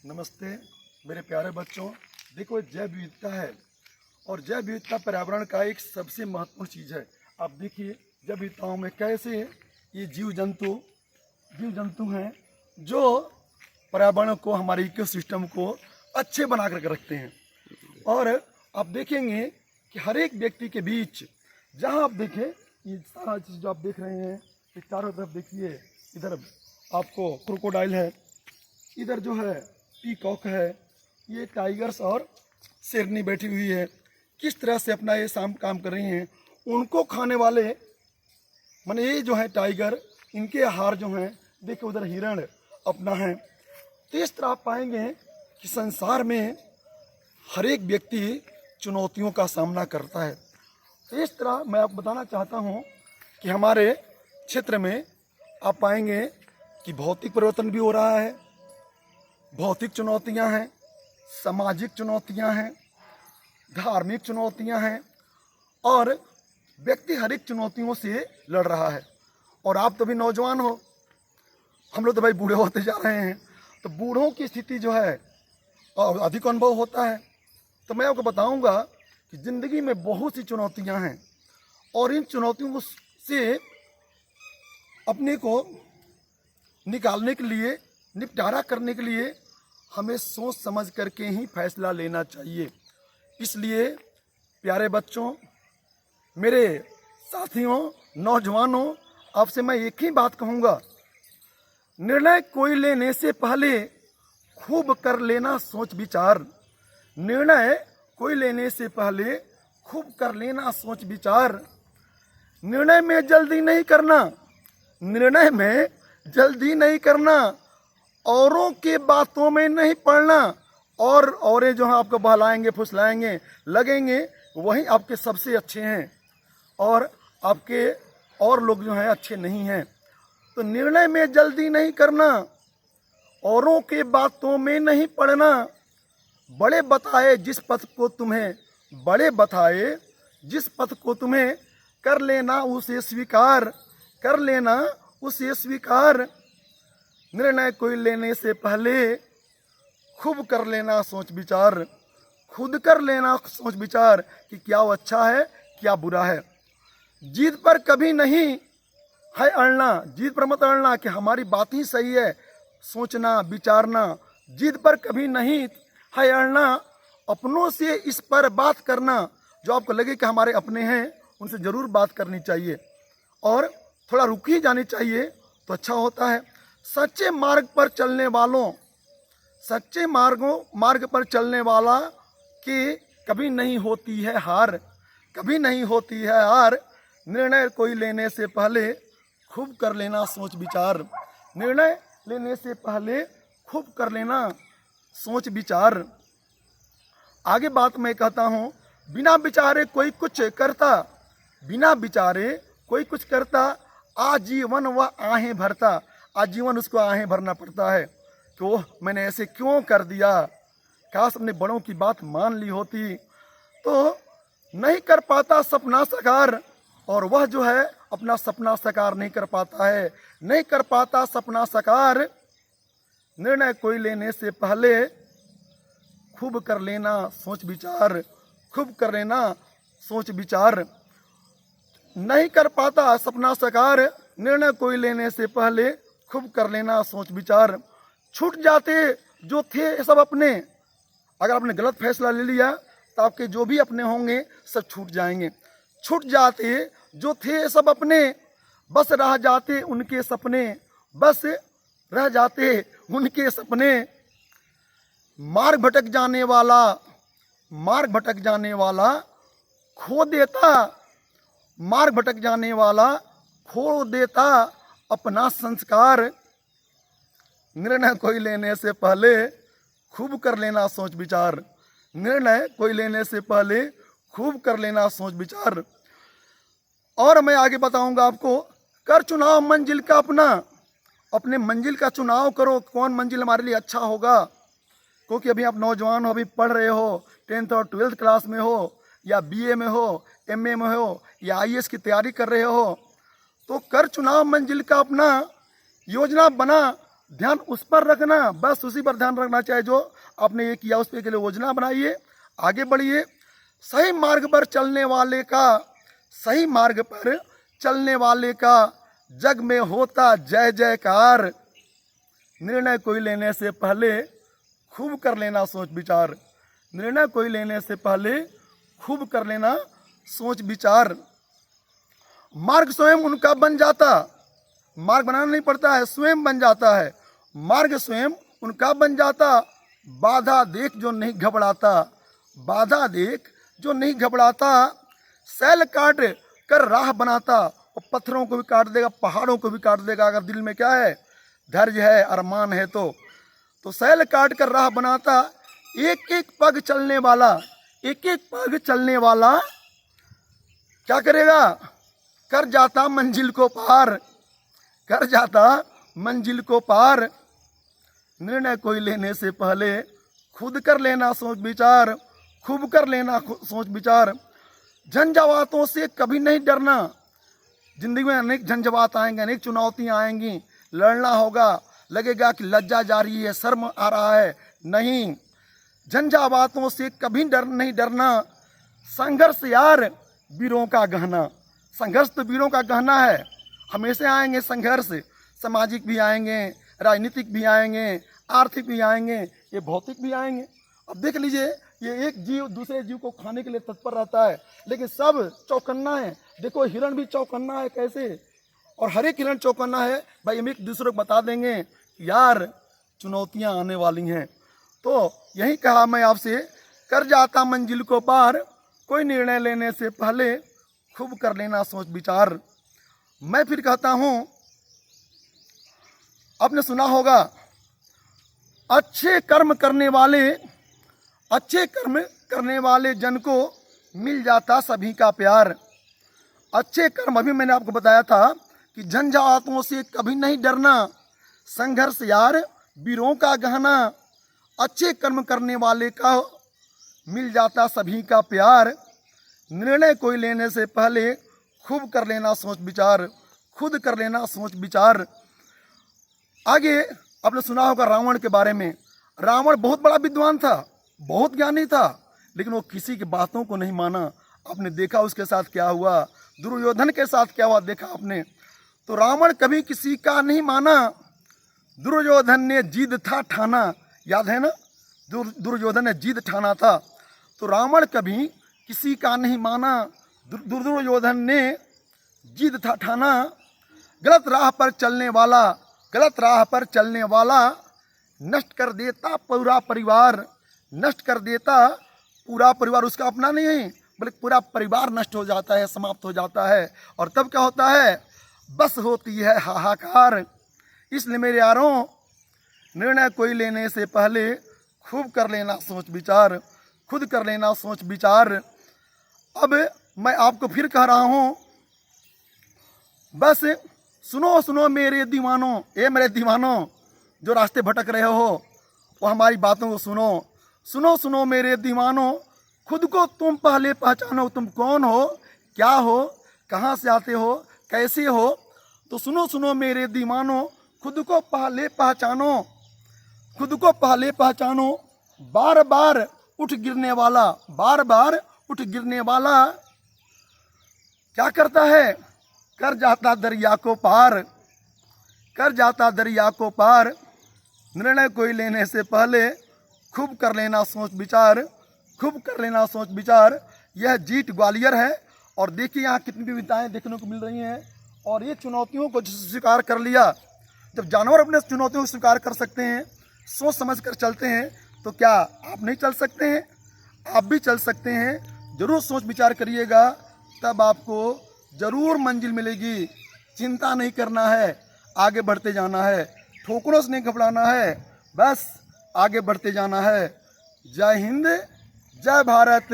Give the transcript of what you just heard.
नमस्ते मेरे प्यारे बच्चों। देखो, जैव विविधता है और जैव विविधता पर्यावरण का एक सबसे महत्वपूर्ण चीज़ है। आप देखिए जैव विविधताओं में कैसे ये जीव जंतु हैं जो पर्यावरण को, हमारे इकोसिस्टम को अच्छे बना कर रखते हैं। और आप देखेंगे कि हर एक व्यक्ति के बीच, जहाँ आप देखें ये सारा चीज़ जो आप देख रहे हैं, ये चारों तरफ देखिए, इधर आपको क्रोकोडाइल है, इधर जो है पीकॉक है, ये टाइगर्स और शेरनी बैठी हुई है। किस तरह से अपना ये काम कर रही हैं। उनको खाने वाले माने ये जो है टाइगर, इनके आहार जो हैं, देखिए उधर हिरण अपना है। तो इस तरह आप पाएंगे कि संसार में हर एक व्यक्ति चुनौतियों का सामना करता है। तो इस तरह मैं आपको बताना चाहता हूँ कि हमारे क्षेत्र में आप पाएंगे कि भौतिक परिवर्तन भी हो रहा है, भौतिक चुनौतियां हैं, सामाजिक चुनौतियां हैं, धार्मिक चुनौतियां हैं और व्यक्ति हर एक चुनौतियों से लड़ रहा है। और आप तो भी नौजवान हो, हम लोग तो भाई बूढ़े होते जा रहे हैं, तो बूढ़ों की स्थिति जो है अधिक अनुभव होता है। तो मैं आपको बताऊंगा कि ज़िंदगी में बहुत सी चुनौतियां हैं और इन चुनौतियों से अपने को निकालने के लिए, निपटारा करने के लिए हमें सोच समझ करके ही फैसला लेना चाहिए। इसलिए प्यारे बच्चों, मेरे साथियों, नौजवानों, आपसे मैं एक ही बात कहूँगा, निर्णय कोई लेने से पहले खूब कर लेना सोच विचार। निर्णय कोई लेने से पहले खूब कर लेना सोच विचार। निर्णय में जल्दी नहीं करना, निर्णय में जल्दी नहीं करना, औरों के बातों में नहीं पड़ना। और जो हैं आपको बहलाएंगे, फुसलाएंगे, लगेंगे वही आपके सबसे अच्छे हैं और आपके और लोग जो हैं अच्छे नहीं हैं। तो निर्णय में जल्दी नहीं करना, औरों के बातों में नहीं पड़ना। बड़े बताए जिस पथ को तुम्हें, बड़े बताए जिस पथ को तुम्हें, कर लेना उसे स्वीकार, कर लेना उसे स्वीकार। निर्णय कोई लेने से पहले खूब कर लेना सोच विचार, खुद कर लेना सोच विचार कि क्या वो अच्छा है, क्या बुरा है। जीत पर कभी नहीं है अड़ना, जीत पर मत अड़ना कि हमारी बात ही सही है, सोचना विचारना। जीत पर कभी नहीं है अड़ना, अपनों से इस पर बात करना। जो आपको लगे कि हमारे अपने हैं, उनसे ज़रूर बात करनी चाहिए और थोड़ा रुक ही जानी चाहिए तो अच्छा होता है। सच्चे मार्ग पर चलने वालों, सच्चे मार्ग पर चलने वाला की कभी नहीं होती है हार, कभी नहीं होती है हार। निर्णय कोई लेने से पहले खूब कर लेना सोच विचार, निर्णय लेने से पहले खूब कर लेना सोच विचार। आगे बात मैं कहता हूँ, बिना विचारे कोई कुछ करता, बिना विचारे कोई कुछ करता, आजीवन वह आहें भरता। आजीवन उसको आहें भरना पड़ता है कि ओह मैंने ऐसे क्यों कर दिया, काश अपने बड़ों की बात मान ली होती। तो नहीं कर पाता सपना साकार, और वह जो है अपना सपना साकार नहीं कर पाता है, नहीं कर पाता सपना साकार। निर्णय कोई लेने से पहले खूब कर लेना सोच विचार, खूब कर लेना सोच विचार। नहीं कर पाता सपना साकार, निर्णय कोई लेने से पहले खूब कर लेना सोच विचार। छूट जाते जो थे सब अपने, अगर आपने गलत फैसला ले लिया तो आपके जो भी अपने होंगे सब छूट जाएंगे। छूट जाते जो थे सब अपने, बस रह जाते उनके सपने, बस रह जाते उनके सपने। मार्ग भटक जाने वाला, मार्ग भटक जाने वाला खो देता, मार्ग भटक जाने वाला खो देता अपना संस्कार। निर्णय कोई लेने से पहले खूब कर लेना सोच विचार, निर्णय कोई लेने से पहले खूब कर लेना सोच विचार। और मैं आगे बताऊंगा आपको, कर चुनाव मंजिल का अपना, अपने मंजिल का चुनाव करो, कौन मंजिल हमारे लिए अच्छा होगा। क्योंकि अभी आप नौजवान हो, अभी पढ़ रहे हो, 10th और 12th क्लास में हो, या BA में हो, MA में हो, या IAS की तैयारी कर रहे हो, तो कर चुनाव मंजिल का अपना, योजना बना ध्यान उस पर रखना, बस उसी पर ध्यान रखना चाहिए जो आपने ये किया, उस पे के लिए योजना बनाइए, आगे बढ़िए। सही मार्ग पर चलने वाले का, सही मार्ग पर चलने वाले का जग में होता जय जयकार। निर्णय कोई लेने से पहले खूब कर लेना सोच विचार। निर्णय कोई लेने से पहले खूब कर लेना सोच विचार। मार्ग स्वयं उनका बन जाता, मार्ग बनाना नहीं पड़ता है, स्वयं बन जाता है। मार्ग स्वयं उनका बन जाता, बाधा देख जो नहीं घबराता, बाधा देख जो नहीं घबराता। सैल काट कर राह बनाता, और पत्थरों को भी काट देगा, पहाड़ों को भी काट देगा, अगर दिल में क्या है, धैर्य है, अरमान है तो सैल काट कर राह बनाता। एक एक पग चलने वाला, एक एक पग चलने वाला क्या करेगा, कर जाता मंजिल को पार, कर जाता मंजिल को पार। निर्णय कोई लेने से पहले खुद कर लेना सोच विचार, खूब कर लेना सोच विचार। झंझावातों से कभी नहीं डरना। जिंदगी में अनेक झंझावात आएंगे, अनेक चुनौतियां आएंगी, लड़ना होगा, लगेगा कि लज्जा जा रही है, शर्म आ रहा है, नहीं, झंझावातों से कभी नहीं डरना। संघर्ष यार वीरों का गहना, संघर्ष तो वीरों का गहना है, हमेशा आएंगे संघर्ष, सामाजिक भी आएंगे, राजनीतिक भी आएंगे, आर्थिक भी आएंगे, ये भौतिक भी आएंगे। अब देख लीजिए, ये एक जीव दूसरे जीव को खाने के लिए तत्पर रहता है, लेकिन सब चौकन्ना है। देखो हिरण भी चौकन्ना है कैसे, और हर एक हिरण चौकन्ना है भाई। हम एक दूसरे को बता देंगे यार चुनौतियां आने वाली हैं। तो यही कहा मैं आपसे, कर जाता मंजिल को पार, कोई निर्णय लेने से पहले खूब कर लेना सोच विचार। मैं फिर कहता हूं, आपने सुना होगा, अच्छे कर्म करने वाले, अच्छे कर्म करने वाले जन को मिल जाता सभी का प्यार। अच्छे कर्म, अभी मैंने आपको बताया था कि झंझावातों से कभी नहीं डरना, संघर्ष यार वीरों का गहना। अच्छे कर्म करने वाले का मिल जाता सभी का प्यार। निर्णय कोई लेने से पहले खूब कर लेना सोच विचार, खुद कर लेना सोच विचार। आगे आपने सुना होगा रावण के बारे में। रावण बहुत बड़ा विद्वान था, बहुत ज्ञानी था, लेकिन वो किसी की बातों को नहीं माना। आपने देखा उसके साथ क्या हुआ, दुर्योधन के साथ क्या हुआ देखा आपने। तो रावण कभी किसी का नहीं माना, दुर्योधन ने जिद था ठाना, याद है ना, दुर्योधन ने जिद ठाना था। तो रावण कभी किसी का नहीं माना, दुर्योधन ने जिद था ठाना। गलत राह पर चलने वाला, गलत राह पर चलने वाला नष्ट कर देता पूरा परिवार, नष्ट कर देता पूरा परिवार। उसका अपना नहीं है बल्कि पूरा परिवार नष्ट हो जाता है, समाप्त हो जाता है। और तब क्या होता है, बस होती है हाहाकार। इसलिए मेरे यारों, निर्णय कोई लेने से पहले खूब कर लेना सोच विचार, खुद कर लेना सोच विचार। अब मैं आपको फिर कह रहा हूं, बस सुनो सुनो मेरे दीवानों, ए मेरे दीवानों जो रास्ते भटक रहे हो, वो हमारी बातों को सुनो। सुनो सुनो मेरे दीवानों, खुद को तुम पहले पहचानो, तुम कौन हो, क्या हो, कहाँ से आते हो, कैसे हो। तो सुनो सुनो मेरे दीवानों, खुद को पहले पहचानो, खुद को पहले पहचानो। बार बार उठ गिरने वाला, बार बार उठ गिरने वाला क्या करता है, कर जाता दरिया को पार, कर जाता दरिया को पार। निर्णय कोई लेने से पहले खूब कर लेना सोच विचार, खूब कर लेना सोच विचार। यह जीत ग्वालियर है, और देखिए यहाँ कितनी विविधताएं देखने को मिल रही हैं। और ये चुनौतियों को स्वीकार कर लिया। जब जानवर अपने चुनौतियों को स्वीकार कर सकते हैं, सोच समझ कर चलते हैं, तो क्या आप नहीं चल सकते हैं? आप भी चल सकते हैं। जरूर सोच विचार करिएगा, तब आपको जरूर मंजिल मिलेगी। चिंता नहीं करना है, आगे बढ़ते जाना है, ठोकरों से नहीं घबराना है, बस आगे बढ़ते जाना है। जय हिंद, जय भारत।